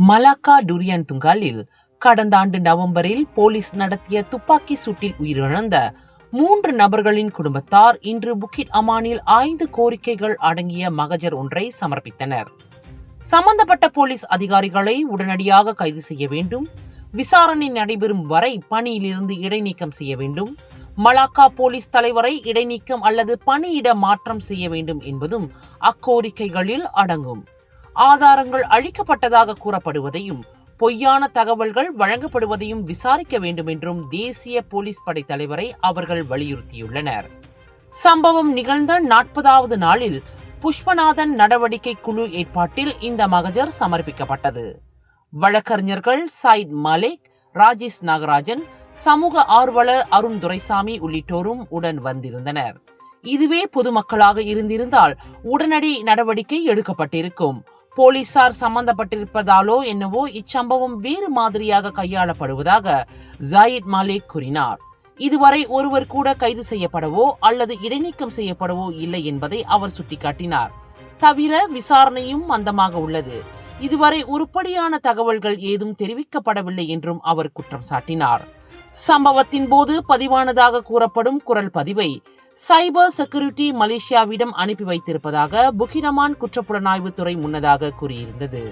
Malacca durian துங்காலில் கடந்த ஆண்டு நவம்பரில் போலீஸ் நடத்திய துப்பாக்கி சூட்டில் உயிரிழந்த 3 நபர்களின் குடும்பத்தார் இன்று புக்கிட் அமானில் 5 கோரிக்கைகள் அடங்கிய மகஜர் ஒன்றை சமர்ப்பித்தனர். சம்பந்தப்பட்ட போலீஸ் அதிகாரிகளை உடனடியாக கைது செய்ய வேண்டும், விசாரணை நடைபெறும் வரை பணியிலிருந்து இடைநீக்கம் செய்ய வேண்டும், மலாக்கா போலீஸ் தலைவரை இடைநீக்கம் அல்லது பணியிட மாற்றம் செய்ய வேண்டும் என்பதும் அக்கோரிக்கைகளில் அடங்கும். ஆதாரங்கள் அழிக்கப்பட்டதாக கூறப்படுவதையும் பொய்யான தகவல்கள் வழங்கப்படுவதையும் விசாரிக்க வேண்டும் என்றும் தேசிய போலீஸ் படை தலைவரை அவர்கள் வலியுறுத்தியுள்ளனர். சம்பவம் நிகழ்ந்த 40வது நாளில் புஷ்பநாதன் நடவடிக்கை குழு ஏற்பாட்டில் இந்த மகஜர் சமர்ப்பிக்கப்பட்டது. வழக்கறிஞர்கள் சயிட் மாலிக், ராஜேஷ் நாகராஜன், சமூக ஆர்வலர் அருண் துரைசாமி உள்ளிட்டோரும் உடன் வந்திருந்தனர். இதுவே பொதுமக்களாக இருந்திருந்தால் உடனடி நடவடிக்கை எடுக்கப்பட்டிருக்கும். போலீசார் சம்பந்தப்பட்டிருப்பதாலோ என்னவோ இச்சம்பவம் வேறு மாதிரியாக கையாளப்படுவதாக ஜாயித் மாலிக் கூறினார். இதுவரை ஒருவர் கூட கைது செய்யப்படவோ அல்லது இடைநீக்கம் செய்யப்படவோ இல்லை என்பதை அவர் சுட்டிக்காட்டினார். தவிர விசாரணையும் மந்தமாக உள்ளது. இதுவரை உருப்படியான தகவல்கள் ஏதும் தெரிவிக்கப்படவில்லை என்றும் அவர் குற்றம் சாட்டினார். சம்பவத்தின் போது பதிவானதாக கூறப்படும் குரல் பதிவை சைபர் செக்யூரிட்டி மலேசியாவிடம் அனுப்பி வைத்திருப்பதாக புக்கிட் அமான் குற்றப்புலனாய்வு துறை முன்னதாக கூறியிருந்தது.